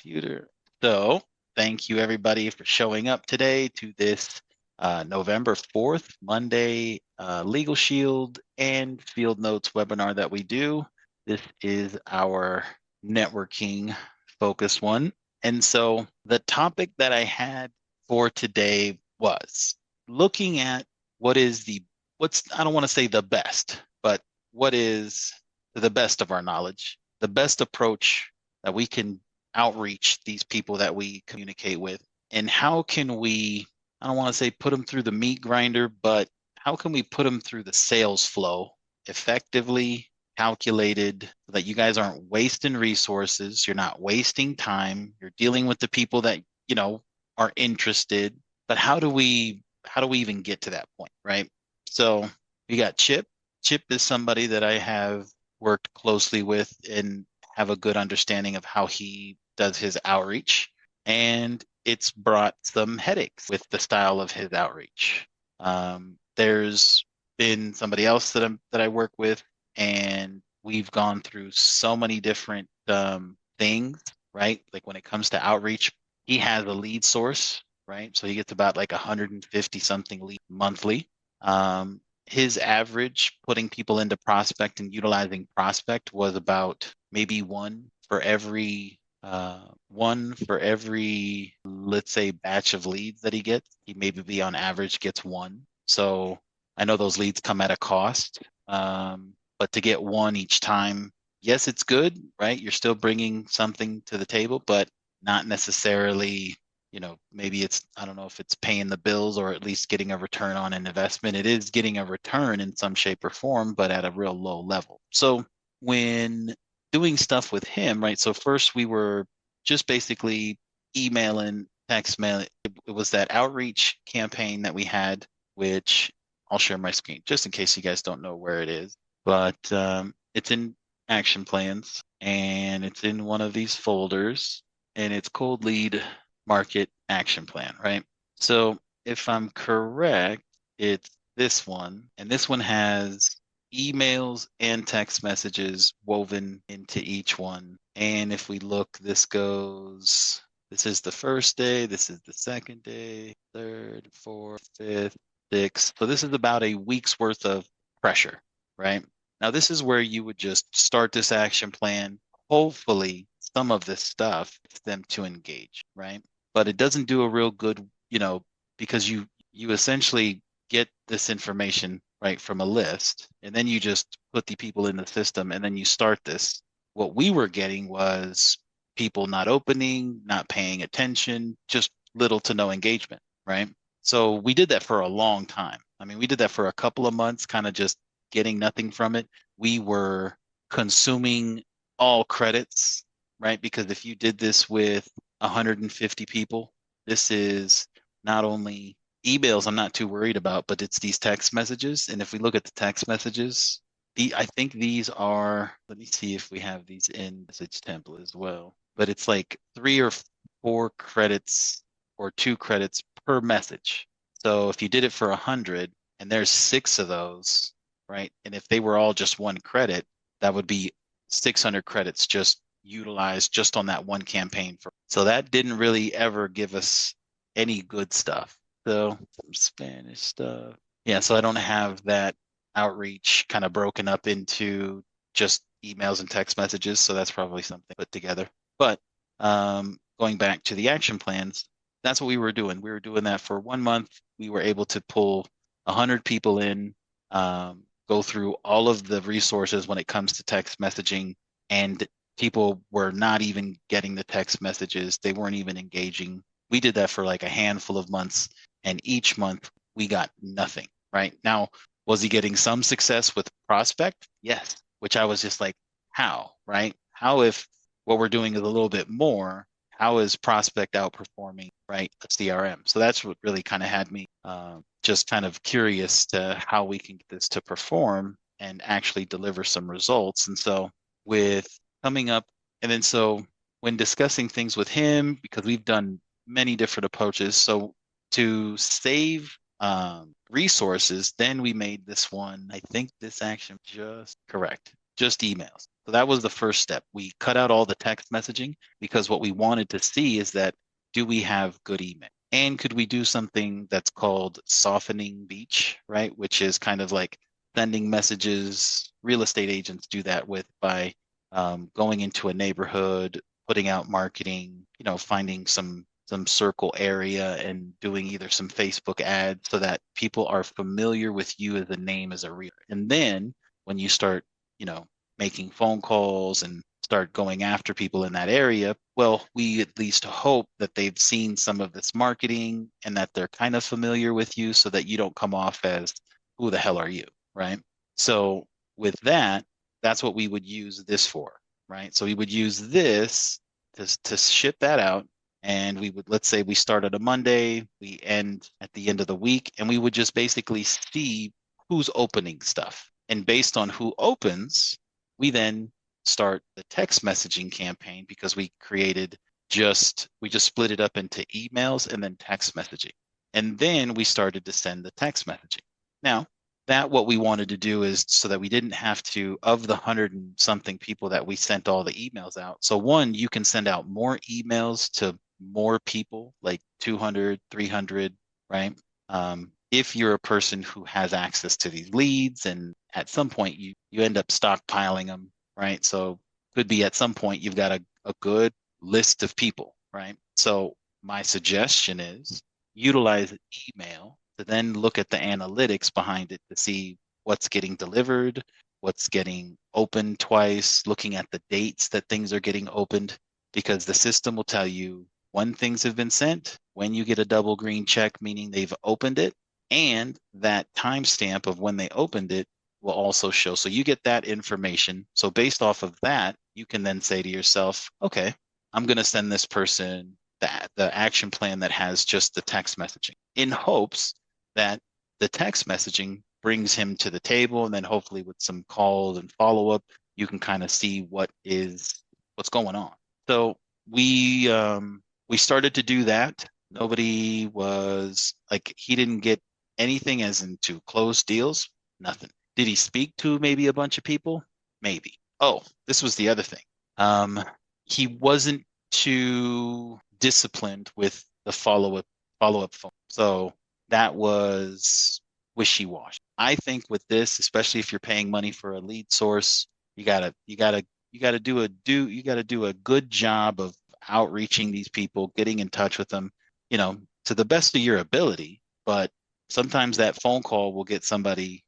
computer. So thank you everybody for showing up today to this November 4th, Monday, LegalShield and Fieldnotes webinar that we do. This is our networking focus one. And so the topic that I had for today was looking at I don't want to say the best, but what is, to the best of our knowledge, the best approach that we can outreach these people that we communicate with, and how can we, I don't want to say put them through the meat grinder, but how can we put them through the sales flow effectively, calculated, so that you guys aren't wasting resources, you're not wasting time, you're dealing with the people that are interested. But how do we even get to that point, right? So we got Chip. Chip is somebody that I have worked closely with and have a good understanding of how he does his outreach. And it's brought some headaches with the style of his outreach. There's been somebody else that I work with, and we've gone through so many different things, right? Like when it comes to outreach, he has a lead source, right? So he gets about like 150 something leads monthly. His average putting people into prospect and utilizing prospect was about maybe one for every, let's say, batch of leads that he gets. He maybe on average gets one. So I know those leads come at a cost, but to get one each time, yes, it's good, right? You're still bringing something to the table, but not necessarily, maybe I don't know if it's paying the bills or at least getting a return on an investment. It is getting a return in some shape or form, but at a real low level. So when doing stuff with him, right? So first we were just basically emailing, text mail. It was that outreach campaign that we had, which I'll share my screen just in case you guys don't know where it is. But it's in action plans, and it's in one of these folders, and it's cold lead market action plan, right? So if I'm correct, it's this one, and this one has emails and text messages woven into each one. And if we look, this is the first day, this is the second day, third, fourth, fifth, sixth. So this is about a week's worth of pressure, right? Now, this is where you would just start this action plan. Hopefully, some of this stuff gets them to engage, right? But it doesn't do a real good, because you essentially get this information right from a list, and then you just put the people in the system, and then you start this. What we were getting was people not opening, not paying attention, just little to no engagement, right? So we did that for a long time. I mean, we did that for a couple of months, kind of just getting nothing from it. We were consuming all credits, right? Because if you did this with 150 people, this is not only emails I'm not too worried about, but it's these text messages. And if we look at the text messages, I think these are, let me see if we have these in message template as well, but it's like 3 or 4 credits or 2 credits per message. So if you did it for 100 and there's 6 of those, right? And if they were all just 1 credit, that would be 600 credits just utilized just on that one campaign. So that didn't really ever give us any good stuff. So some Spanish stuff. Yeah, so I don't have that outreach kind of broken up into just emails and text messages. So that's probably something put together. But going back to the action plans, that's what we were doing. We were doing that for 1 month. We were able to pull 100 people in, go through all of the resources when it comes to text messaging, and people were not even getting the text messages. They weren't even engaging. We did that for like a handful of months, and each month we got nothing, right? Now, was he getting some success with prospect? Yes, which I was just like, how, right? How, if what we're doing is a little bit more, how is prospect outperforming, right, a CRM? So that's what really kind of had me just kind of curious to how we can get this to perform and actually deliver some results. And so with coming up, and then so when discussing things with him, because we've done many different approaches, so to save resources, then we made this one. I think this action just correct, just emails. So that was the first step. We cut out all the text messaging because what we wanted to see is that, do we have good email? And could we do something that's called softening beach, right? Which is kind of like sending messages. Real estate agents do that with by going into a neighborhood, putting out marketing, finding some circle area and doing either some Facebook ads so that people are familiar with you as a name as a real. And then when you start, you know, making phone calls and start going after people in that area, well, we at least hope that they've seen some of this marketing and that they're kind of familiar with you so that you don't come off as, who the hell are you? Right. So with that, that's what we would use this for. Right. So we would use this to ship that out. And we would, let's say we start at a Monday, we end at the end of the week, and we would just basically see who's opening stuff. And based on who opens, we then start the text messaging campaign because we just split it up into emails and then text messaging. And then we started to send the text messaging. Now, that what we wanted to do is so that we didn't have to, of the 100 and something people that we sent all the emails out. So one, you can send out more emails to more people, like 200, 300, right? If you're a person who has access to these leads and at some point you end up stockpiling them, right? So could be at some point you've got a good list of people, right? So my suggestion is utilize email to then look at the analytics behind it to see what's getting delivered, what's getting opened twice, looking at the dates that things are getting opened, because the system will tell you when things have been sent, when you get a double green check, meaning they've opened it, and that timestamp of when they opened it will also show. So you get that information. So based off of that, you can then say to yourself, okay, I'm going to send this person the action plan that has just the text messaging in hopes that the text messaging brings him to the table. And then hopefully with some calls and follow up, you can kind of see what's going on. So we started to do that. Nobody was like, he didn't get anything as into closed deals, nothing. Did he speak to maybe a bunch of people? Maybe. Oh, this was the other thing. He wasn't too disciplined with the follow-up phone. So that was wishy-washy. I think with this, especially if you're paying money for a lead source, you gotta do a good job of outreaching these people, getting in touch with them, to the best of your ability. But sometimes that phone call will get somebody,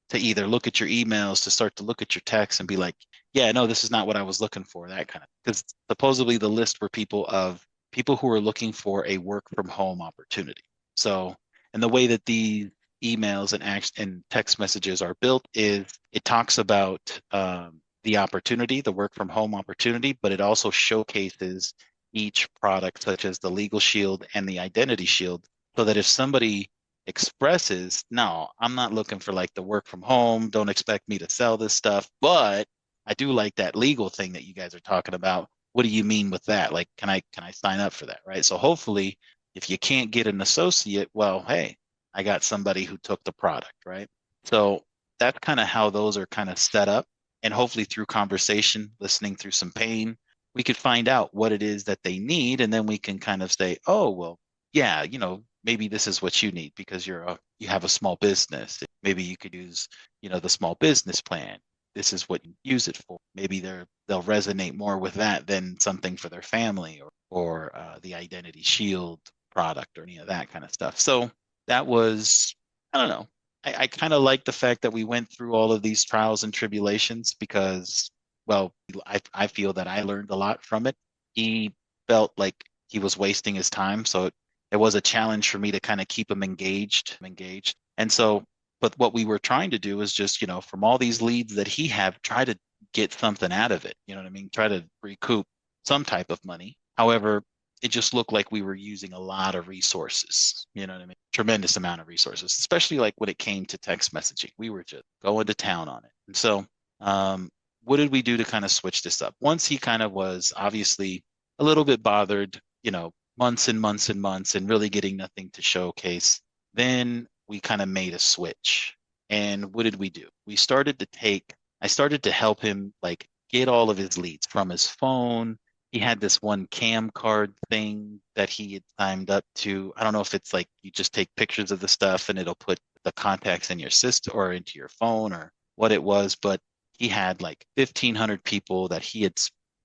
to either look at your emails, to start to look at your texts and be like, yeah, no, this is not what I was looking for, that kind of, because supposedly the list were people who are looking for a work from home opportunity. So, and the way that these emails and text messages are built is it talks about the opportunity, the work from home opportunity, but it also showcases each product, such as the Legal Shield and the Identity Shield, so that if somebody expresses, no, I'm not looking for like the work from home, don't expect me to sell this stuff, but I do like that legal thing that you guys are talking about. What do you mean with that? Like, can I sign up for that? Right. So hopefully if you can't get an associate, well, hey, I got somebody who took the product, right? So that's kind of how those are kind of set up. And hopefully through conversation, listening through some pain, we could find out what it is that they need. And then we can kind of say, oh, well, yeah, maybe this is what you need because you have a small business. Maybe you could use, the small business plan. This is what you use it for. Maybe they'll resonate more with that than something for their family or the Identity Shield product or any of that kind of stuff. So that was, I don't know. I kind of like the fact that we went through all of these trials and tribulations because, well, I feel that I learned a lot from it. He felt like he was wasting his time, so it was a challenge for me to kind of keep him engaged. And so, but what we were trying to do is just, from all these leads that he had, try to get something out of it. You know what I mean? Try to recoup some type of money. However, it just looked like we were using a lot of resources. You know what I mean? Tremendous amount of resources, especially like when it came to text messaging. We were just going to town on it. And so, what did we do to kind of switch this up? Once he kind of was obviously a little bit bothered, months and months and months and really getting nothing to showcase, then we kind of made a switch. And what did we do? I started to help him like get all of his leads from his phone. He had this one cam card thing that he had signed up to. I don't know if it's like you just take pictures of the stuff and it'll put the contacts in your system or into your phone or what it was, but he had like 1,500 people that he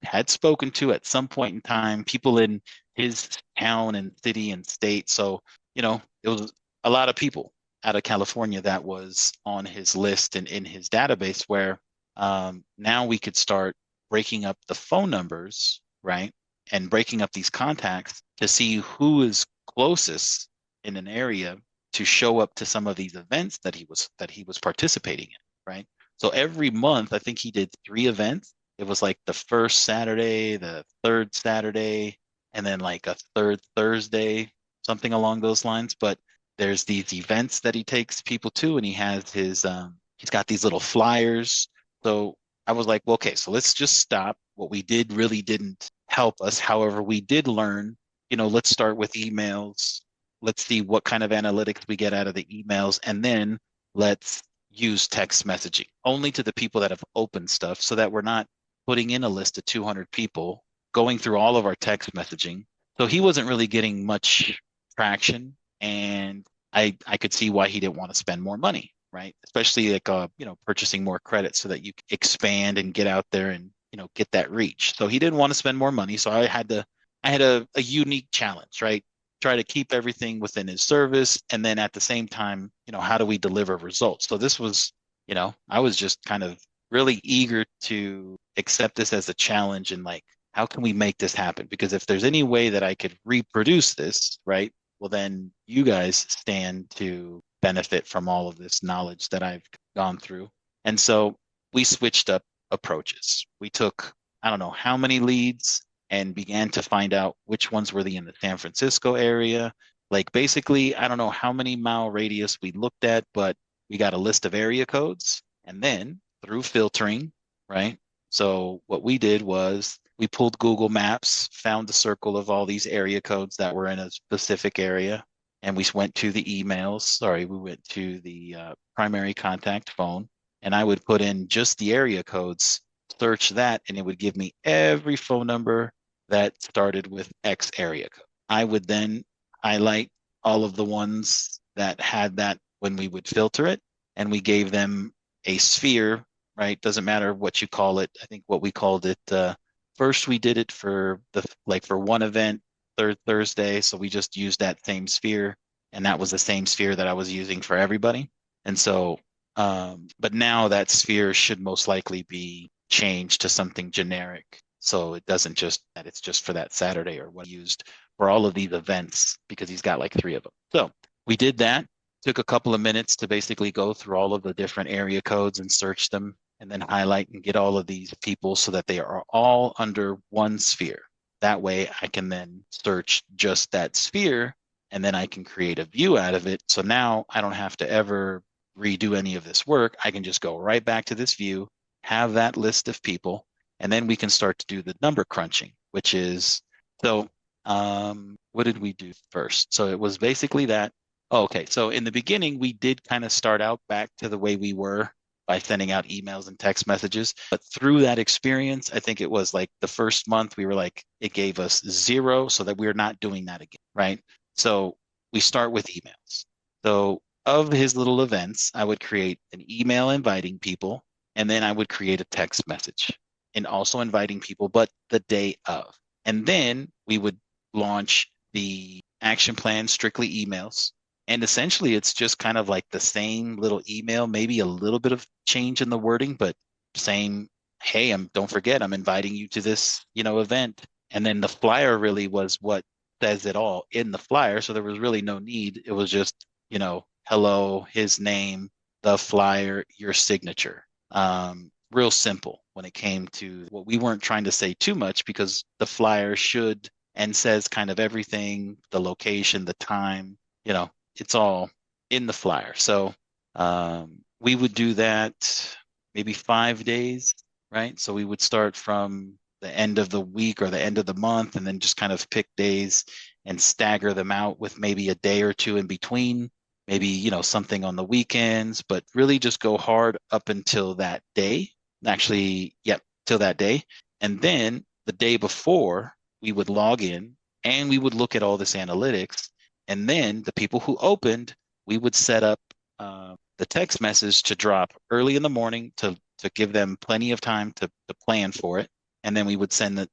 had spoken to at some point in time, people in his town and city and state. So, it was a lot of people out of California that was on his list and in his database where now we could start breaking up the phone numbers, right? And breaking up these contacts to see who is closest in an area to show up to some of these events that he was participating in, right? So every month, I think he did 3 events. It was like the first Saturday, the third Saturday, and then like a third Thursday, something along those lines. But there's these events that he takes people to, and he's got these little flyers. So I was like, well, okay, so let's just stop. What we did really didn't help us. However, we did learn, let's start with emails. Let's see what kind of analytics we get out of the emails, and then let's use text messaging only to the people that have opened stuff so that we're not putting in a list of 200 people going through all of our text messaging. So he wasn't really getting much traction, and I could see why he didn't want to spend more money, right? Especially like purchasing more credit so that you expand and get out there and get that reach. So he didn't want to spend more money. So I had a unique challenge, right? Try to keep everything within his service, and then at the same time, how do we deliver results? So this was, I was just kind of really eager to accept this as a challenge and like, how can we make this happen? Because if there's any way that I could reproduce this, right? Well, then you guys stand to benefit from all of this knowledge that I've gone through. And so we switched up approaches. We took, I don't know how many leads and began to find out which ones were in the San Francisco area. Like basically, I don't know how many mile radius we looked at, but we got a list of area codes. And then through filtering, right? So what we did was we pulled Google Maps, found the circle of all these area codes that were in a specific area, and we went to the emails. Sorry, we went to the primary contact phone, and I would put in just the area codes, search that, and it would give me every phone number that started with X area code. I would then highlight all of the ones that had that when we would filter it, and we gave them a sphere, right? Doesn't matter what you call it. I think what we called it, first we did it for for one event, third Thursday. So we just used that same sphere, and that was the same sphere that I was using for everybody. And so, but now that sphere should most likely be changed to something generic. So it doesn't just that it's just for that Saturday or what he used for all of these events because he's got like 3 of them. So we did that. Took a couple of minutes to basically go through all of the different area codes and search them and then highlight and get all of these people so that they are all under one sphere. That way I can then search just that sphere and then I can create a view out of it. So now I don't have to ever redo any of this work. I can just go right back to this view, have that list of people, and then we can start to do the number crunching, which is, so what did we do first? So it was basically that. Oh, okay. So in the beginning, we did kind of start out back to the way we were by sending out emails and text messages. But through that experience, I think it was like the first month we were like, it gave us 0 so that we're not doing that again, right? So we start with emails. So of his little events, I would create an email inviting people, and then I would create a text message and also inviting people, but the day of. And then we would launch the action plan, strictly emails. And essentially, it's just kind of like the same little email, maybe a little bit of change in the wording, but saying, hey, don't forget, I'm inviting you to this, event. And then the flyer really was what says it all in the flyer. So there was really no need. It was just, hello, his name, the flyer, your signature. Real simple when it came to what we weren't trying to say too much because the flyer should and says kind of everything, the location, the time, it's all in the flyer. So we would do that maybe 5 days, right? So we would start from the end of the week or the end of the month and then just kind of pick days and stagger them out with maybe a day or 2 in between, maybe, something on the weekends, but really just go hard up until that day. Actually, yep. till that day. And then the day before, we would log in and we would look at all this analytics. And then the people who opened, we would set up the text message to drop early in the morning to give them plenty of time to plan for it. And then we would send the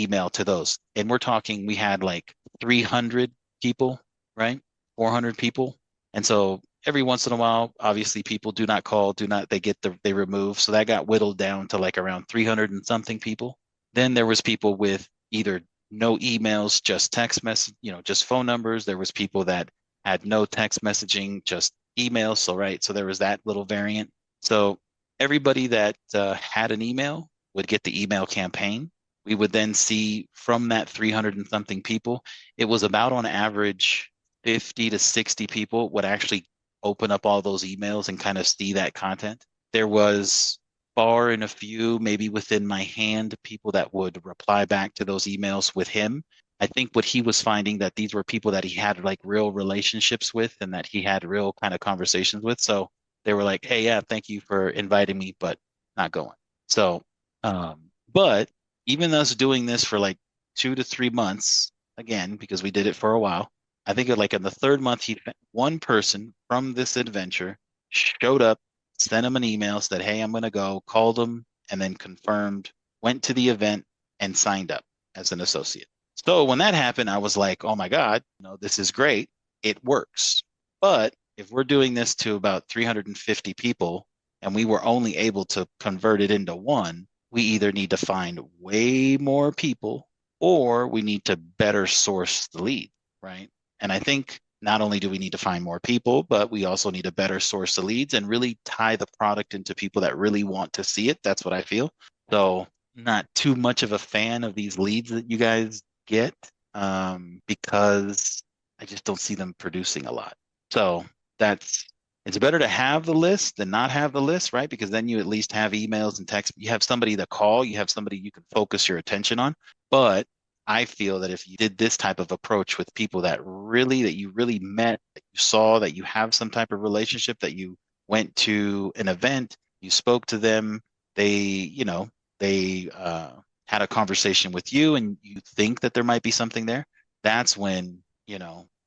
email to those. And we're talking, we had like 300 people, right? 400 people. And so every once in a while, obviously people do not call, they remove. So that got whittled down to like around 300 and something people. Then there was people with either no emails, just text message, just phone numbers. There was people that had no text messaging, just emails. So, right. So there was that little variant. So everybody that had an email would get the email campaign. We would then see from that 300 and something people, it was about on average 50 to 60 people would actually open up all those emails and kind of see that content. There was far and a few, maybe within my hand, people that would reply back to those emails with him. I think what he was finding that these were people that he had like real relationships with and that he had real kind of conversations with. So they were like, hey, yeah, thank you for inviting me, but not going. So, but even us doing this for like 2 to 3 months, again, because we did it for a while, I think like in the third month, one person from this adventure showed up, sent him an email, said, hey, I'm going to go, called him, and then confirmed, went to the event and signed up as an associate. So when that happened, I was like, oh my God, this is great. It works. But if we're doing this to about 350 people and we were only able to convert it into one, we either need to find way more people or we need to better source the lead, right? And I think not only do we need to find more people, but we also need to better source the leads and really tie the product into people that really want to see it. That's what I feel. So not too much of a fan of these leads that you guys get because I just don't see them producing a lot. So it's better to have the list than not have the list, right? Because then you at least have emails and text. You have somebody to call. You have somebody you can focus your attention on. But I feel that if you did this type of approach with people that you really met, that you saw, that you have some type of relationship, that you went to an event, you spoke to them, they had a conversation with you and you think that there might be something there, that's when,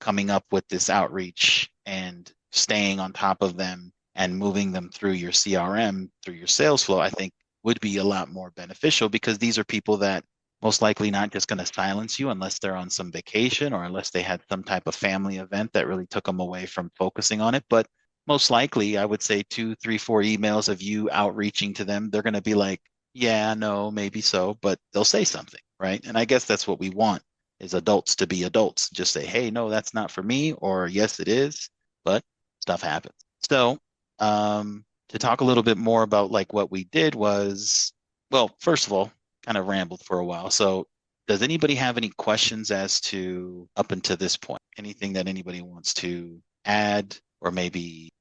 coming up with this outreach and staying on top of them and moving them through your CRM, through your sales flow, I think would be a lot more beneficial because these are people that most likely not just going to silence you unless they're on some vacation or unless they had some type of family event that really took them away from focusing on it. But most likely, I would say 2, 3, 4 emails of you outreaching to them, they're going to be like, yeah, no, maybe so, but they'll say something, right? And I guess that's what we want is adults to be adults. Just say, hey, no, that's not for me, or yes, it is, but stuff happens. So to talk a little bit more about like what we did was, well, first of all, kind of rambled for a while. So does anybody have any questions as to up until this point? Anything that anybody wants to add or maybe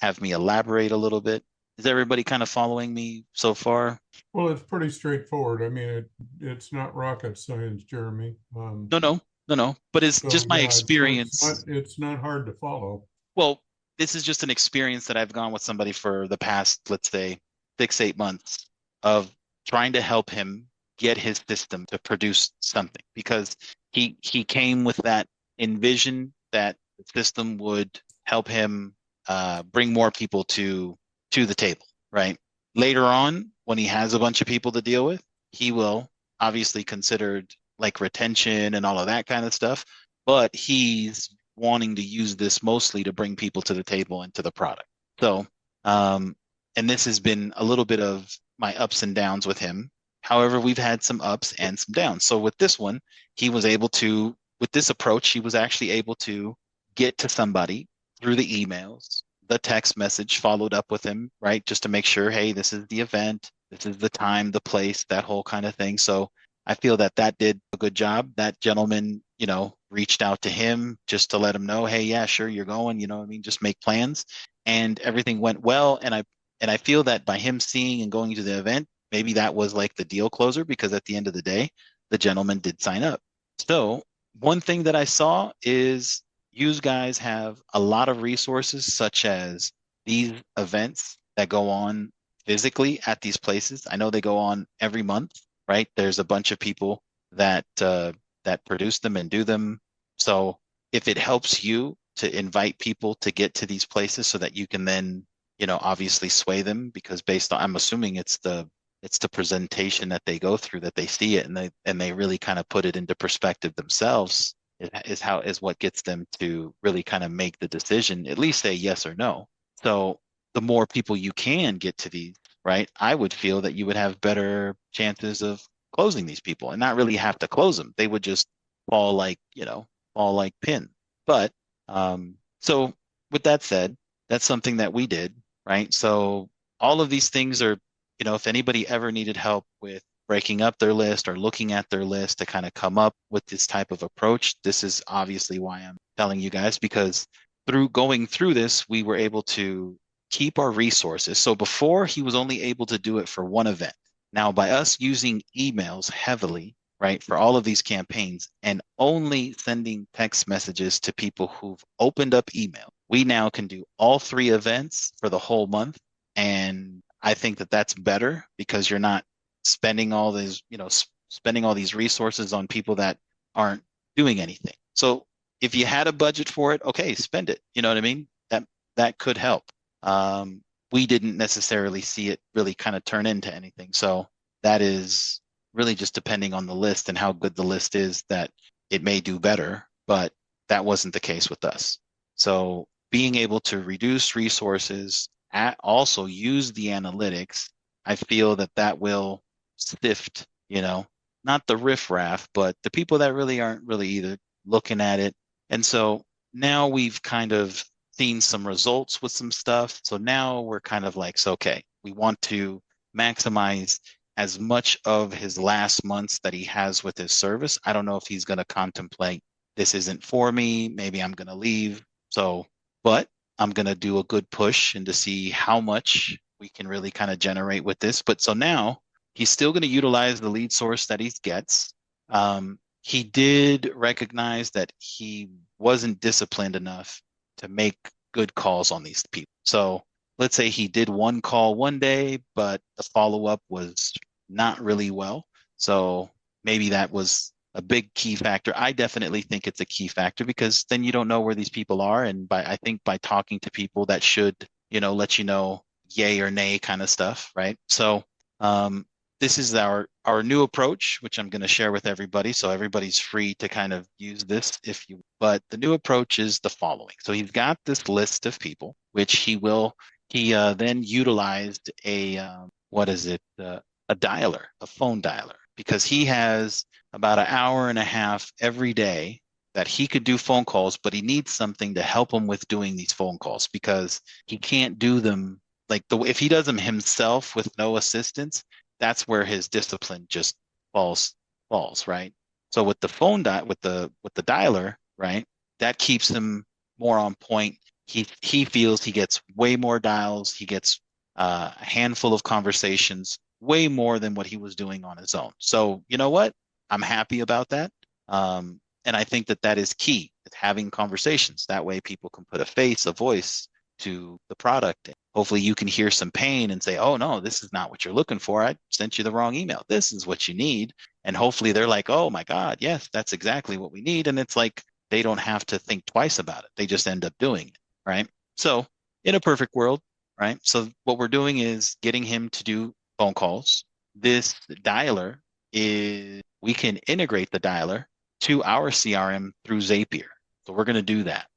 have me elaborate a little bit? Is everybody kind of following me so far? Well, it's pretty straightforward. I mean, it's not rocket science, Jeremy. No, no, no, no. But it's So just my yeah, experience. it's not hard to follow. Well, this is just an experience that I've gone with somebody for the past, let's say, 6, 8 months of trying to help him get his system to produce something because he came with that envision that the system would help him bring more people to the table, right? Later on, when he has a bunch of people to deal with, he will obviously considered like retention and all of that kind of stuff, but he's wanting to use this mostly to bring people to the table and to the product. So, and this has been a little bit of my ups and downs with him. However, we've had some ups and some downs. So with this one, he was able to, with this approach, he was actually able to get to somebody through the emails, the text message, followed up with him, right? Just to make sure, hey, this is the event, this is the time, the place, that whole kind of thing. So I feel that that did a good job. That gentleman, reached out to him just to let him know, hey, yeah, sure, you're going, what I mean? Just make plans. And everything went well. And I feel that by him seeing and going to the event, maybe that was like the deal closer because at the end of the day, the gentleman did sign up. So one thing that I saw is you guys have a lot of resources such as these events that go on physically at these places. I know they go on every month, right? There's a bunch of people that produce them and do them. So if it helps you to invite people to get to these places so that you can then, obviously sway them, because based on, I'm assuming it's the presentation that they go through, that they see it, and they really kind of put it into perspective themselves, is what gets them to really kind of make the decision, at least say yes or no. So the more people you can get to these, right, I would feel that you would have better chances of closing these people and not really have to close them. They would just fall like, fall like pin. But so with that said, that's something that we did, right? So all of these things are, if anybody ever needed help with breaking up their list or looking at their list to kind of come up with this type of approach, this is obviously why I'm telling you guys, because through going through this, we were able to keep our resources. So before, he was only able to do it for one event. Now, by us using emails heavily, right, for all of these campaigns and only sending text messages to people who've opened up email, we now can do all three events for the whole month. And I think that that's better because you're not spending all these, spending all these resources on people that aren't doing anything. So if you had a budget for it, okay, spend it. You know what I mean? That could help. Um, we didn't necessarily see it really kind of turn into anything. So that is really just depending on the list and how good the list is, that it may do better, but that wasn't the case with us. So being able to reduce resources, also use the analytics, I feel that that will sift, not the riffraff, but the people that really aren't really either looking at it. And so now we've kind of seen some results with some stuff. So now we're kind of like, so, okay, we want to maximize as much of his last months that he has with his service. I don't know if he's going to contemplate, this isn't for me, maybe I'm going to leave. So, but I'm going to do a good push and to see how much we can really kind of generate with this. But so now he's still going to utilize the lead source that he gets. He did recognize that he wasn't disciplined enough to make good calls on these people. So let's say he did one call one day, but the follow-up was not really well. So maybe that was a big key factor. I definitely think it's a key factor because then you don't know where these people are. And I think by talking to people, that should, let you know yay or nay kind of stuff, right? So this is our new approach, which I'm going to share with everybody. So everybody's free to kind of use this if you, but the new approach is the following. So he's got this list of people, which he then utilized what is it? A dialer, a phone dialer, because he has about an hour and a half every day that he could do phone calls, but he needs something to help him with doing these phone calls because he can't do them if he does them himself with no assistance, that's where his discipline just falls, right? So with the with the dialer, right, that keeps him more on point. He feels he gets way more dials, he gets a handful of conversations, way more than what he was doing on his own. So you know what? I'm happy about that. And I think that that is key, having conversations. That way people can put a face, a voice to the product. Hopefully you can hear some pain and say, oh no, this is not what you're looking for. I sent you the wrong email. This is what you need. And hopefully they're like, oh my God, yes, that's exactly what we need. And it's like, they don't have to think twice about it. They just end up doing it. Right. So in a perfect world, right. So what we're doing is getting him to do phone calls. This dialer we can integrate the dialer to our CRM through Zapier. So we're going to do that.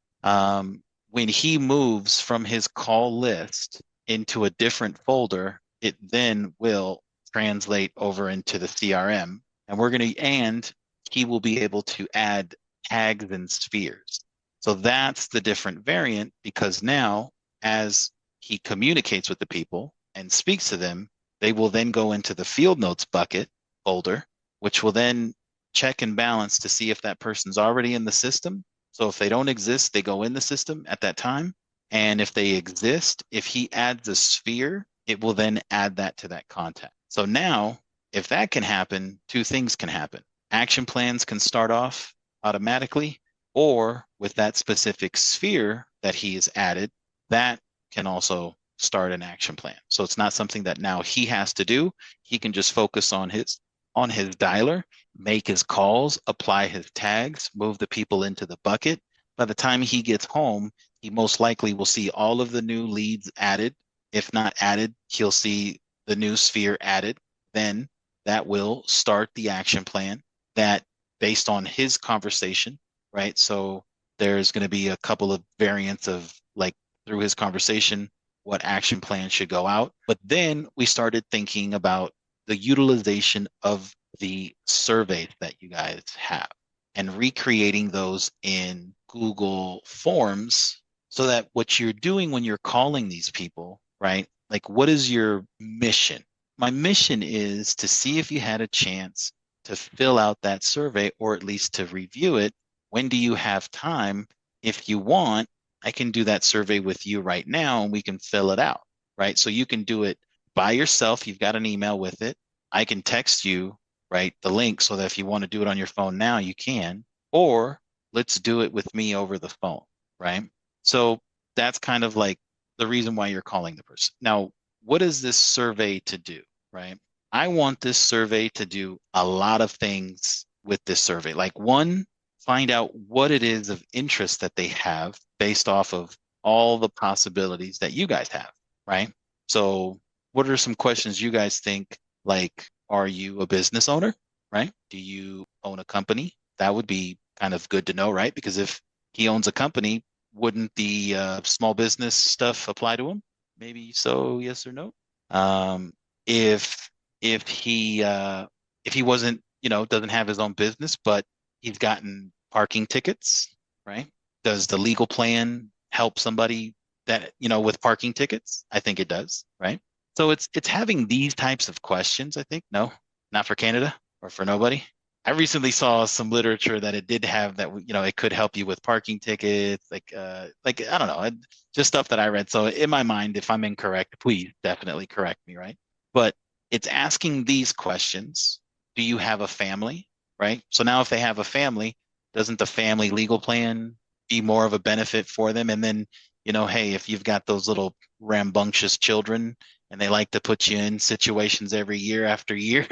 When he moves from his call list into a different folder, it then will translate over into the CRM. And he will be able to add tags and spheres. So that's the different variant, because now as he communicates with the people and speaks to them, they will then go into the Fieldnotes bucket folder, which will then check and balance to see if that person's already in the system. So if they don't exist, they go in the system at that time. And if they exist, if he adds a sphere, it will then add that to that contact. So now, if that can happen, two things can happen. Action plans can start off automatically, or with that specific sphere that he has added, that can also start an action plan. So it's not something that now he has to do. He can just focus on his dialer, make his calls, apply his tags, move the people into the bucket. By the time he gets home, he most likely will see all of the new leads added. If not added, he'll see the new sphere added. Then that will start the action plan that based on his conversation, right? So there's going to be a couple of variants of like through his conversation, what action plan should go out. But then we started thinking about the utilization of the surveys that you guys have and recreating those in Google Forms so that what you're doing when you're calling these people, right? Like, what is your mission? My mission is to see if you had a chance to fill out that survey or at least to review it. When do you have time? If you want, I can do that survey with you right now and we can fill it out, right? So you can do it by yourself. You've got an email with it. I can text you, right, the link so that if you want to do it on your phone now, you can, or let's do it with me over the phone, right? So that's kind of like the reason why you're calling the person. Now, what is this survey to do, right? I want this survey to do a lot of things with this survey. Like one, find out what it is of interest that they have based off of all the possibilities that you guys have, right? So what are some questions you guys think, like, are you a business owner, right? Do you own a company? That would be kind of good to know, right? Because if he owns a company, wouldn't the small business stuff apply to him? Maybe so, yes or no. Um, if if he if he wasn't, doesn't have his own business, but he's gotten parking tickets, right? Does the legal plan help somebody that, with parking tickets? I think it does, right? So it's having these types of questions, I think. No, not for Canada or for nobody. I recently saw some literature that it did have that, it could help you with parking tickets, like I don't know, just stuff that I read. So in my mind, if I'm incorrect, please definitely correct me, right? But it's asking these questions. Do you have a family, right? So now if they have a family, doesn't the family legal plan be more of a benefit for them? And then, hey, if you've got those little rambunctious children and they like to put you in situations every year after year,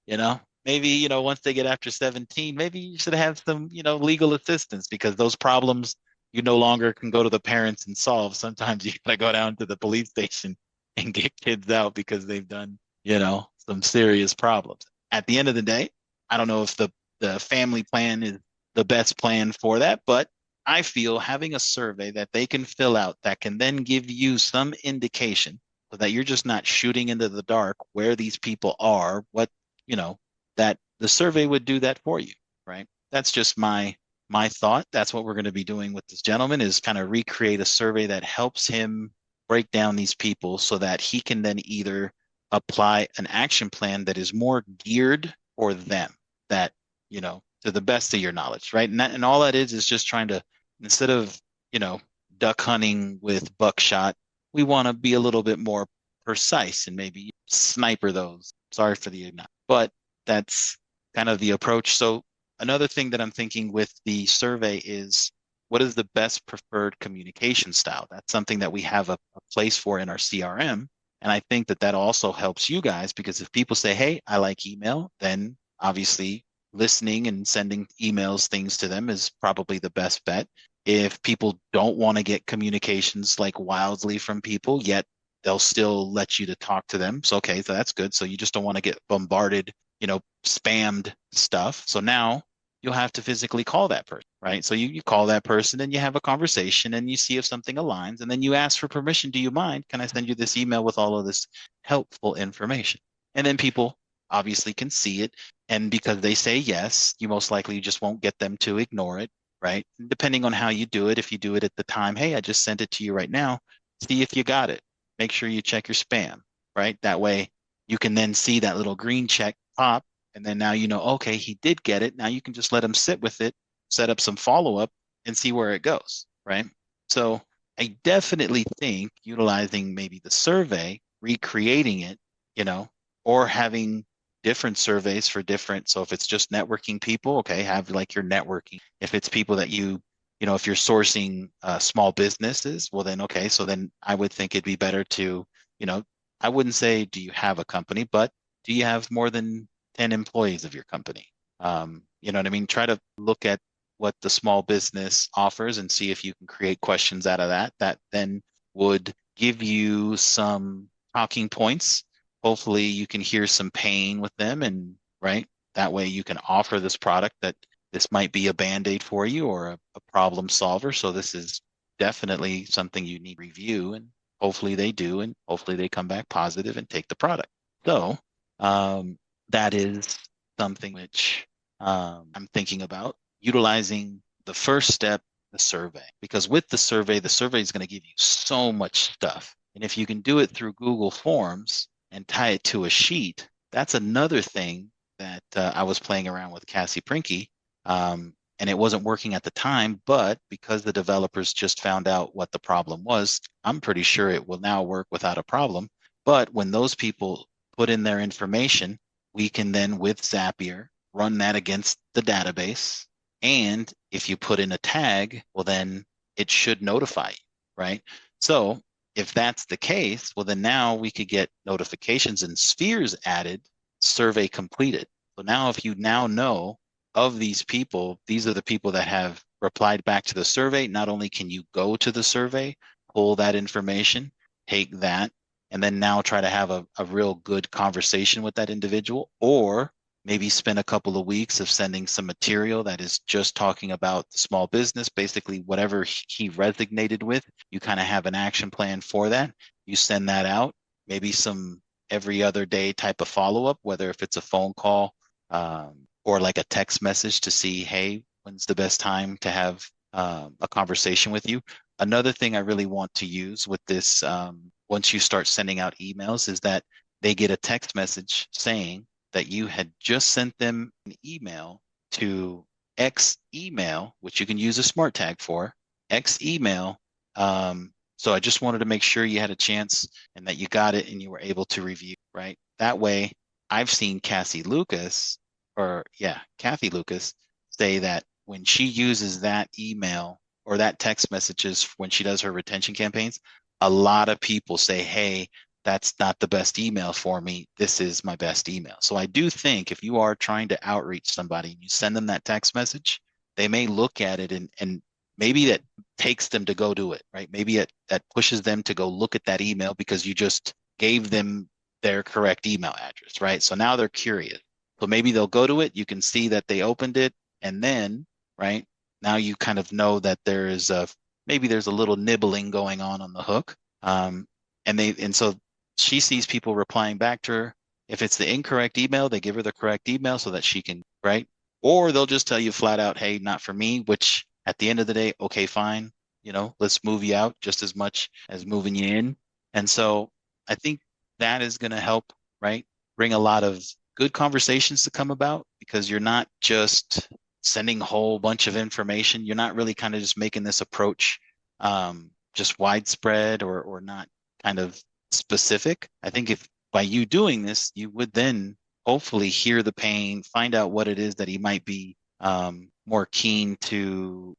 you know, maybe, once they get after 17, maybe you should have some, legal assistance because those problems you no longer can go to the parents and solve. Sometimes you gotta go down to the police station and get kids out because they've done, some serious problems. At the end of the day, I don't know if the family plan is the best plan for that, but I feel having a survey that they can fill out that can then give you some indication so that you're just not shooting into the dark where these people are, what, you know, that the survey would do that for you, right? That's just my thought. That's what we're going to be doing with this gentleman is kind of recreate a survey that helps him break down these people so that he can then either apply an action plan that is more geared for them that, to the best of your knowledge, right? And all that is just trying to, instead of, you know, duck hunting with buckshot, we want to be a little bit more precise and maybe sniper those. Sorry for the ignite, but that's kind of the approach. So another thing that I'm thinking with the survey is what is the best preferred communication style? That's something that we have a place for in our CRM. And I think that that also helps you guys because if people say, hey, I like email, then obviously listening and sending emails, things to them is probably the best bet. If people don't want to get communications like wildly from people, yet they'll still let you to talk to them. So, okay, so that's good. So you just don't want to get bombarded, spammed stuff. So now you'll have to physically call that person, right? So you call that person and you have a conversation and you see if something aligns and then you ask for permission. Do you mind? Can I send you this email with all of this helpful information? And then people obviously can see it. And because they say yes, you most likely just won't get them to ignore it, right? Depending on how you do it, if you do it at the time, hey, I just sent it to you right now, see if you got it. Make sure you check your spam, right? That way you can then see that little green check pop. And then now okay, he did get it. Now you can just let him sit with it, set up some follow up and see where it goes, right? So I definitely think utilizing maybe the survey, recreating it, or having different surveys for different. So if it's just networking people, okay, have like your networking. If it's people that you if you're sourcing small businesses, well then, okay, so then I would think it'd be better to, you know, I wouldn't say, do you have a company, but do you have more than 10 employees of your company? You know what I mean? Try to look at what the small business offers and see if you can create questions out of that. That then would give you some talking points. Hopefully you can hear some pain with them and right. That way you can offer this product that this might be a band-aid for you or a problem solver. So this is definitely something you need to review and hopefully they do and hopefully they come back positive and take the product. So um, that is something which I'm thinking about utilizing the first step, the survey, because with the survey is going to give you so much stuff. And if you can do it through Google Forms and tie it to a sheet, that's another thing that I was playing around with Cassie Prinky, and it wasn't working at the time, but because the developers just found out what the problem was, I'm pretty sure it will now work without a problem. But when those people put in their information, we can then with Zapier run that against the database. And if you put in a tag, well, then it should notify you, right? So if that's the case, well, then now we could get notifications and spheres added, survey completed. So now if you now know of these people, these are the people that have replied back to the survey, not only can you go to the survey, pull that information, take that, and then now try to have a real good conversation with that individual, or maybe spend a couple of weeks of sending some material that is just talking about the small business, basically whatever he resonated with, you kind of have an action plan for that. You send that out, maybe some every other day type of follow-up, whether if it's a phone call or like a text message to see, hey, when's the best time to have a conversation with you? Another thing I really want to use with this, once you start sending out emails, is that they get a text message saying that you had just sent them an email to X email, which you can use a smart tag for, X email. So I just wanted to make sure you had a chance and that you got it and you were able to review, right? That way, I've seen Kathy Lucas say that when she uses that email or that text messages when she does her retention campaigns, a lot of people say, hey, that's not the best email for me. This is my best email. So I do think if you are trying to outreach somebody and you send them that text message, they may look at it and maybe that takes them to go do it, right? Maybe that pushes them to go look at that email because you just gave them their correct email address, right? So now they're curious. So maybe they'll go to it. You can see that they opened it. And then, right, now you kind of know that maybe there's a little nibbling going on the hook. And so she sees people replying back to her. If it's the incorrect email, they give her the correct email so that she can, right? Or they'll just tell you flat out, hey, not for me, which at the end of the day, okay, fine. Let's move you out just as much as moving you in. And so I think that is going to help, right? Bring a lot of good conversations to come about because you're not just sending a whole bunch of information. You're not really kind of just making this approach just widespread or not kind of specific. I think if by you doing this, you would then hopefully hear the pain, find out what it is that he might be more keen to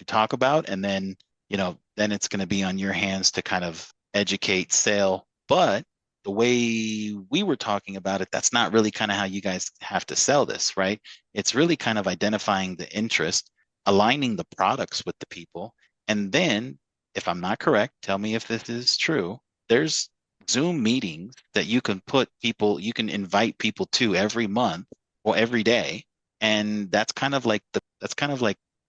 talk about, and then it's going to be on your hands to kind of educate, sell. But the way we were talking about it, that's not really kind of how you guys have to sell this, right? It's really kind of identifying the interest, aligning the products with the people, and then if I'm not correct, tell me if this is true. There's Zoom meetings that you can invite people to every month or every day. And that's kind of like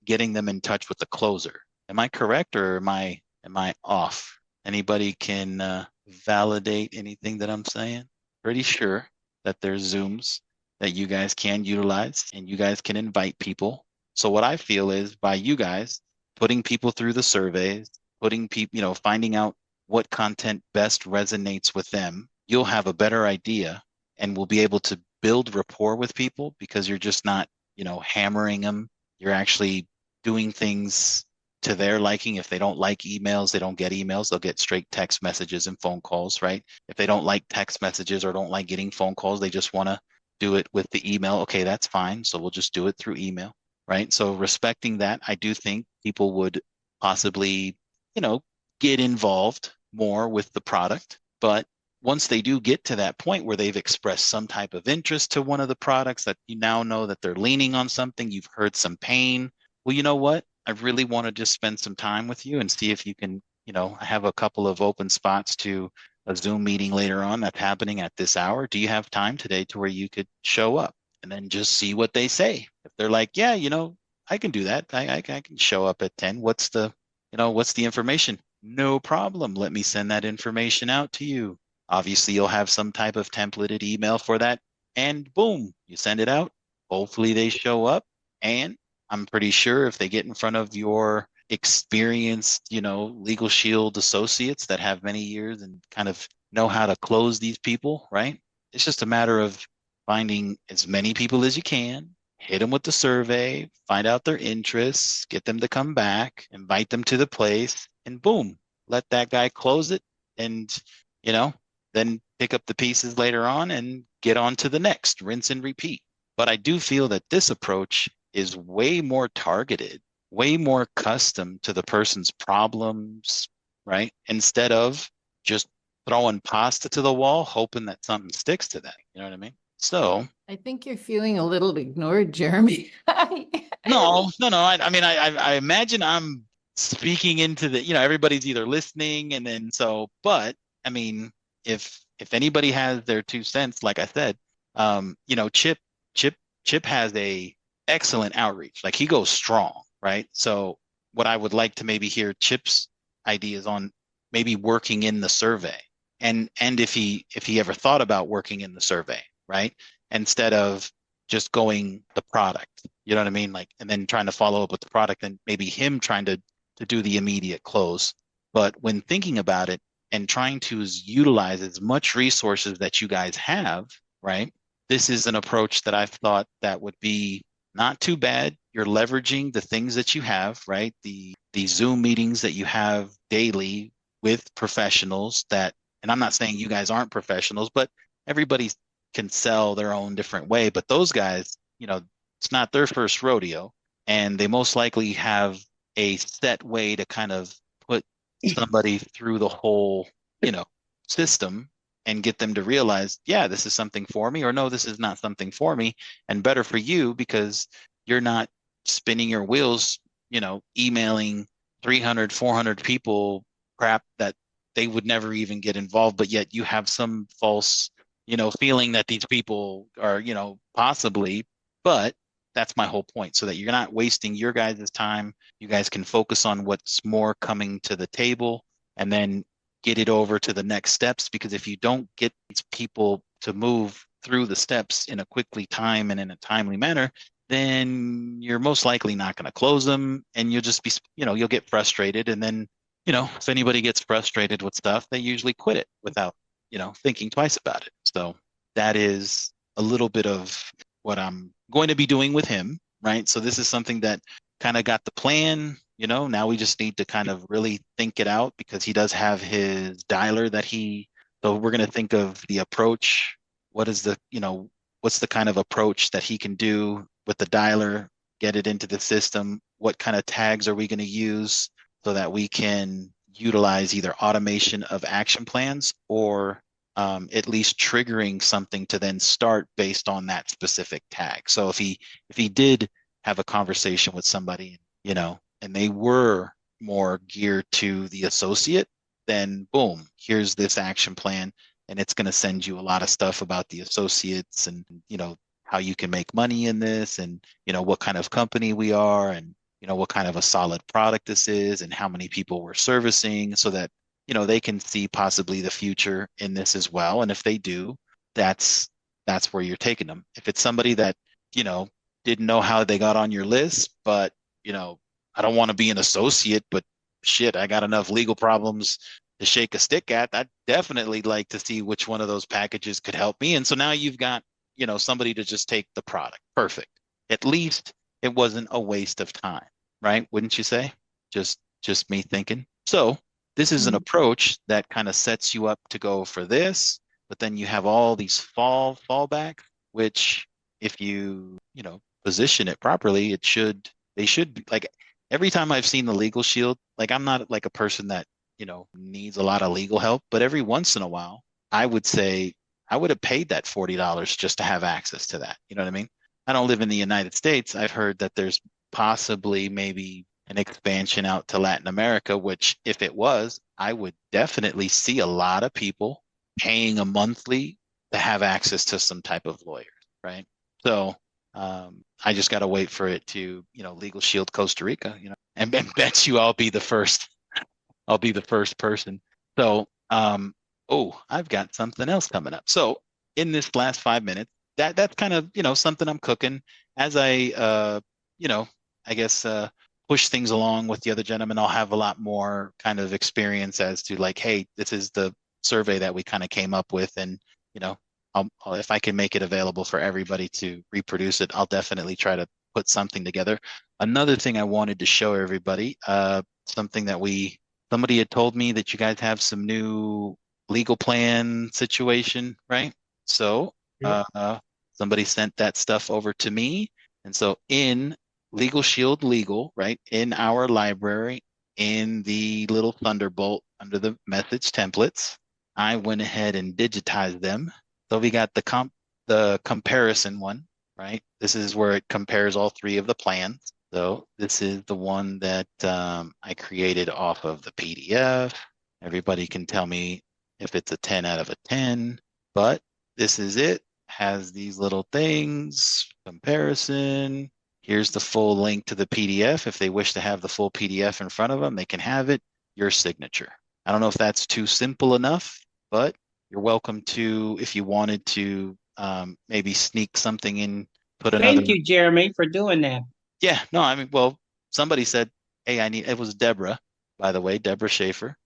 getting them in touch with the closer. Am I correct or am I off? Anybody can validate anything that I'm saying? Pretty sure that there's Zooms that you guys can utilize and you guys can invite people. So what I feel is by you guys putting people through the surveys, putting people, finding out what content best resonates with them, you'll have a better idea and will be able to build rapport with people because you're just not, hammering them. You're actually doing things to their liking. If they don't like emails, they don't get emails. They'll get straight text messages and phone calls, right? If they don't like text messages or don't like getting phone calls, they just want to do it with the email. Okay, that's fine. So we'll just do it through email. right? So respecting that, I do think people would possibly, you know, get involved more with the product. But once they do get to that point where they've expressed some type of interest to one of the products that you now know that they're leaning on something, you've heard some pain. Well, you know what? I really want to just spend some time with you and see if you can, I have a couple of open spots to a Zoom meeting later on that's happening at this hour. Do you have time today to where you could show up? And then just see what they say. If they're like, yeah, I can do that. I can show up at 10. What's the information? No problem. Let me send that information out to you. Obviously, you'll have some type of templated email for that. And boom, you send it out. Hopefully they show up. And I'm pretty sure if they get in front of your experienced, Legal Shield associates that have many years and kind of know how to close these people, right? It's just a matter of finding as many people as you can, hit them with the survey, find out their interests, get them to come back, invite them to the place, and boom, let that guy close it and, you know, then pick up the pieces later on and get on to the next, rinse and repeat. But I do feel that this approach is way more targeted, way more custom to the person's problems, right? Instead of just throwing pasta to the wall, hoping that something sticks to that. You know what I mean? So I think you're feeling a little ignored, Jeremy. no, no, no. I mean, I imagine I'm speaking into the, everybody's either listening and then so, but I mean, if anybody has their 2 cents, like I said, Chip, Chip has a excellent outreach. Like he goes strong, right? So what I would like to maybe hear Chip's ideas on maybe working in the survey, and if he ever thought about working in the survey, right? Instead of just going the product. You know what I mean? Like, and then trying to follow up with the product and maybe him trying to do the immediate close. But when thinking about it and trying to utilize as much resources that you guys have, right? This is an approach that I've thought that would be not too bad. You're leveraging the things that you have, right? The Zoom meetings that you have daily with professionals that, and I'm not saying you guys aren't professionals, but everybody can sell their own different way. But those guys, it's not their first rodeo, and they most likely have a set way to kind of put somebody through the whole, you know, system and get them to realize, yeah, this is something for me, or no, this is not something for me, and better for you because you're not spinning your wheels, emailing 300, 400 people crap that they would never even get involved, but yet you have some false feeling that these people are, possibly, but that's my whole point. So that you're not wasting your guys' time. You guys can focus on what's more coming to the table and then get it over to the next steps. Because if you don't get these people to move through the steps in a quickly time and in a timely manner, then you're most likely not going to close them and you'll just be, you'll get frustrated. And then, if anybody gets frustrated with stuff, they usually quit it without thinking twice about it. So that is a little bit of what I'm going to be doing with him, right? So this is something that kind of got the plan, now we just need to kind of really think it out because he does have his dialer so we're going to think of the approach. What is what's the kind of approach that he can do with the dialer, get it into the system? What kind of tags are we going to use so that we can utilize either automation of action plans or at least triggering something to then start based on that specific tag. So if he did have a conversation with somebody, and they were more geared to the associate, then boom, here's this action plan, and it's going to send you a lot of stuff about the associates and how you can make money in this, and what kind of company we are, and what kind of a solid product this is, and how many people we're servicing, so that they can see possibly the future in this as well. And if they do, that's where you're taking them. If it's somebody that, didn't know how they got on your list, but, I don't want to be an associate, but shit, I got enough legal problems to shake a stick at. I'd definitely like to see which one of those packages could help me. And so now you've got, somebody to just take the product. Perfect. At least it wasn't a waste of time, right? Wouldn't you say? Just me thinking. So this is an approach that kind of sets you up to go for this, but then you have all these fallback, which if you position it properly, they should be like every time I've seen the Legal Shield, like I'm not like a person that, needs a lot of legal help, but every once in a while, I would say I would have paid that $40 just to have access to that. You know what I mean? I don't live in the United States. I've heard that there's possibly maybe an expansion out to Latin America, which if it was, I would definitely see a lot of people paying a monthly to have access to some type of lawyer, right? So I just got to wait for it to, Legal Shield Costa Rica, and bet you I'll be the first. I'll be the first person. So, oh, I've got something else coming up. So in this last 5 minutes, that's kind of, something I'm cooking as you know, I guess, push things along with the other gentlemen. I'll have a lot more kind of experience as to like, hey, this is the survey that we kind of came up with. And, you know, if I can make it available for everybody to reproduce it, I'll definitely try to put something together. Another thing I wanted to show everybody, something that somebody had told me that you guys have some new legal plan situation, right? So Yep. somebody sent that stuff over to me. And so in Legal Shield Legal, right, in our library, in the little Thunderbolt under the message templates, I went ahead and digitized them. So we got the comparison one, right? This is where it compares all three of the plans. So this is the one that I created off of the PDF. Everybody can tell me if it's a 10 out of a 10, but this is it. Has these little things, comparison. Here's the full link to the PDF. If they wish to have the full PDF in front of them, they can have it. Your signature. I don't know if that's too simple enough, but you're welcome to, if you wanted to maybe sneak something in, put another. Thank you, Jeremy, for doing that. Yeah, no, I mean, well, somebody said, hey, it was Deborah, by the way, Deborah Schaefer.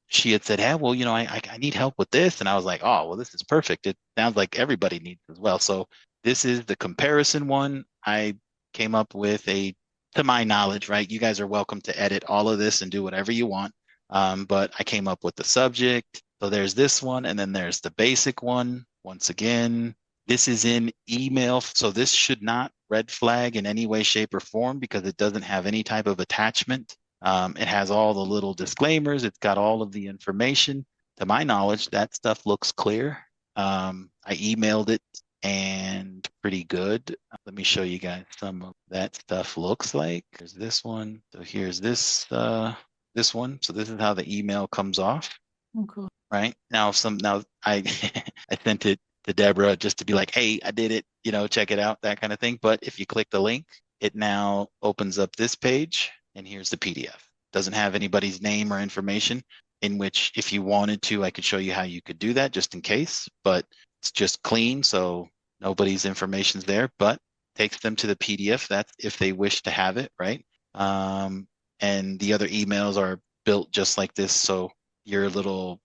She had said, hey, well, I need help with this. And I was like, oh, well, this is perfect. It sounds like everybody needs as well. So this is the comparison one. I came up with to my knowledge, right? You guys are welcome to edit all of this and do whatever you want. But I came up with the subject. So there's this one, and then there's the basic one. Once again, this is in email, so this should not red flag in any way, shape, or form because it doesn't have any type of attachment. It has all the little disclaimers. It's got all of the information. To my knowledge, that stuff looks clear. I emailed it and pretty good. Let me show you guys some of that stuff looks like. There's this one. So here's this one. So this is how the email comes off. Oh, cool. Right now, I I sent it to Deborah just to be like, hey, I did it, check it out, that kind of thing. But if you click the link, it now opens up this page and here's the PDF. Doesn't have anybody's name or information, in which if you wanted to, I could show you how you could do that just in case, but it's just clean. So nobody's information's there, but takes them to the PDF. That's if they wish to have it, right? And the other emails are built just like this. So your little,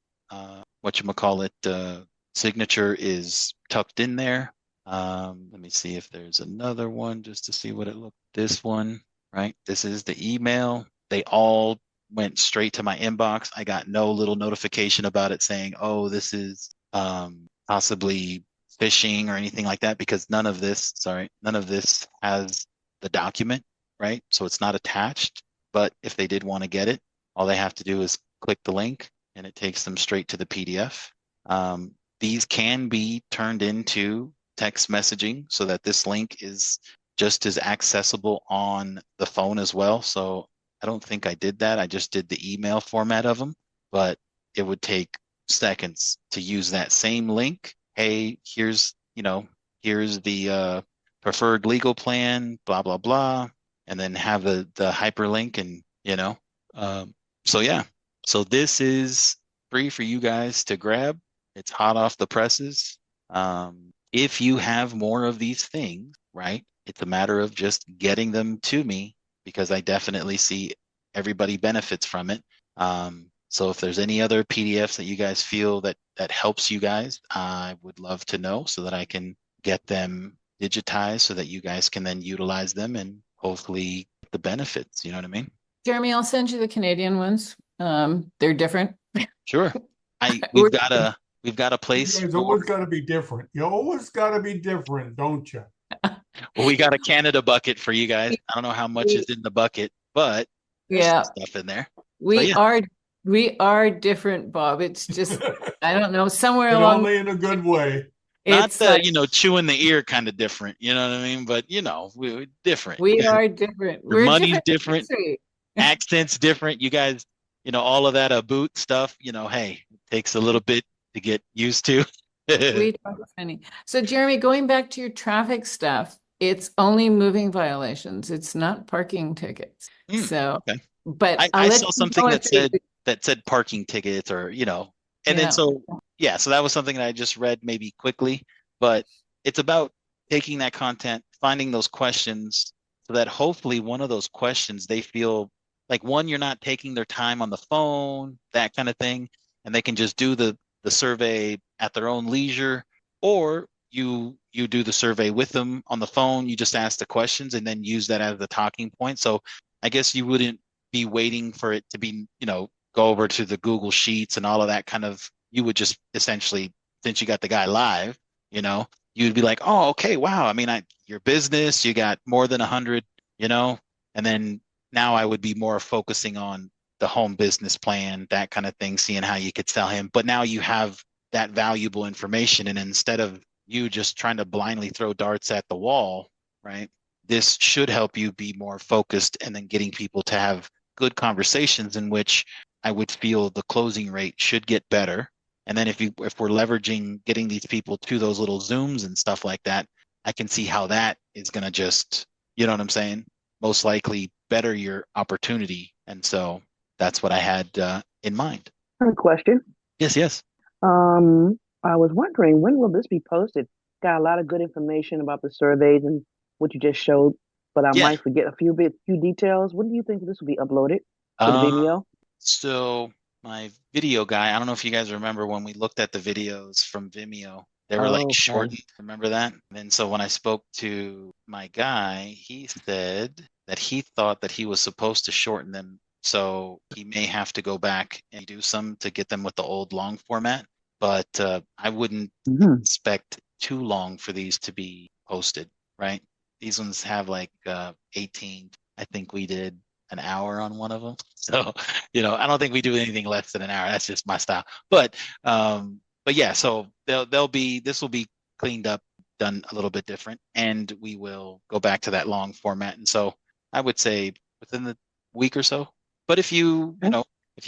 signature is tucked in there. Let me see if there's another one just to see what it looked. This one, right? This is the email. They all went straight to my inbox. I got no little notification about it saying, oh, this is possibly phishing or anything like that, because none of this has the document, right? So it's not attached. But if they did want to get it, all they have to do is click the link and it takes them straight to the PDF. These can be turned into text messaging so that this link is just as accessible on the phone as well. So I don't think I did that. I just did the email format of them, but it would take seconds to use that same link. Hey, here's the preferred legal plan, blah, blah, blah, and then have the hyperlink and, so yeah. So this is free for you guys to grab. It's hot off the presses. If you have more of these things, right, it's a matter of just getting them to me because I definitely see everybody benefits from it. So if there's any other PDFs that you guys feel that helps you guys, I would love to know so that I can get them digitized so that you guys can then utilize them and hopefully get the benefits. You know what I mean? Jeremy, I'll send you the Canadian ones. They're different. Sure. We've got a place. You guys always got to be different. You always got to be different, don't you? Well, we got a Canada bucket for you guys. I don't know how much is in the bucket, but there's some Yeah, stuff in there. So we yeah, are we are different, Bob. It's just I don't know, somewhere And along only in a good way. not it's the like chewing the ear kind of different. You know what I mean? But we're different. You we guys, are different. your We're money's different different, country. accents different. You guys, all of that boot stuff. Hey, it takes a little bit to get used to. We are funny. So Jeremy, going back to your traffic stuff, it's only moving violations. It's not parking tickets. Hmm, So, okay. but I'll I let saw you something know that if they, said parking tickets or and then yeah. so yeah, so that was something that I just read maybe quickly, but it's about taking that content, finding those questions so that hopefully one of those questions they feel like one, you're not taking their time on the phone, that kind of thing, and they can just do the survey at their own leisure, or you do the survey with them on the phone, you just ask the questions and then use that as the talking point. So I guess you wouldn't be waiting for it to be, go over to the Google Sheets and all of that kind of, you would just essentially, since you got the guy live, you'd be like, oh, okay, wow. I mean, your business, you got more than 100, and then now I would be more focusing on the home business plan, that kind of thing, seeing how you could sell him. But now you have that valuable information. And instead of you just trying to blindly throw darts at the wall, right? This should help you be more focused and then getting people to have good conversations in which I would feel the closing rate should get better. And then if we're leveraging getting these people to those little Zooms and stuff like that, I can see how that is going to just, you know what I'm saying? Most likely better your opportunity. And so that's what I had in mind. I have a question. Yes, yes. I was wondering, when will this be posted? Got a lot of good information about the surveys and what you just showed, but I Yeah. might forget a few details. When do you think this will be uploaded to the Uh, Vimeo? so my video guy, I don't know if you guys remember when we looked at the videos from Vimeo, they were like Oh, okay. shortened. Remember that? And so when I spoke to my guy, he said that he thought that he was supposed to shorten them. So he may have to go back and do some to get them with the old long format. But I wouldn't Hmm. expect too long for these to be posted, right? These ones have like 18. I think we did an hour on one of them. So, I don't think we do anything less than an hour. That's just my style. But yeah, so this will be cleaned up, done a little bit different, and we will go back to that long format. And so I would say within the week or so. But if you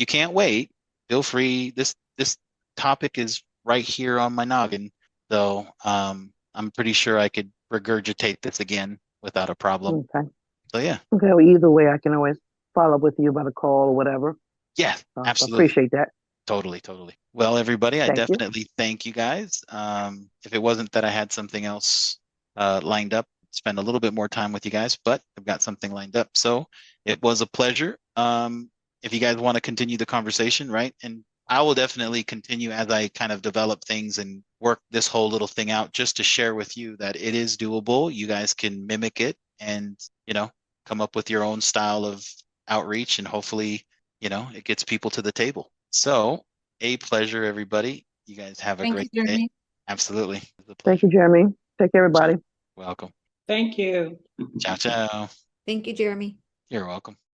can't wait, feel free. This topic is right here on my noggin. So I'm pretty sure I could regurgitate this again without a problem. Okay. So yeah. Okay. Well, either way, I can always follow up with you about a call or whatever. Yeah, I absolutely. appreciate that. Totally, totally. Well, everybody, I Thank you. definitely thank you guys. If it wasn't that I had something else lined up, spend a little bit more time with you guys, but I've got something lined up. So it was a pleasure. If you guys want to continue the conversation, right? And I will definitely continue as I kind of develop things and work this whole little thing out just to share with you that it is doable. You guys can mimic it and, come up with your own style of outreach and hopefully, it gets people to the table. So a pleasure, everybody. You guys have a Thank great you, day. Jeremy. Absolutely. It was a Thank pleasure. you, Jeremy. Take care, everybody. Welcome. Thank you. Ciao, ciao. Thank you, Jeremy. You're welcome.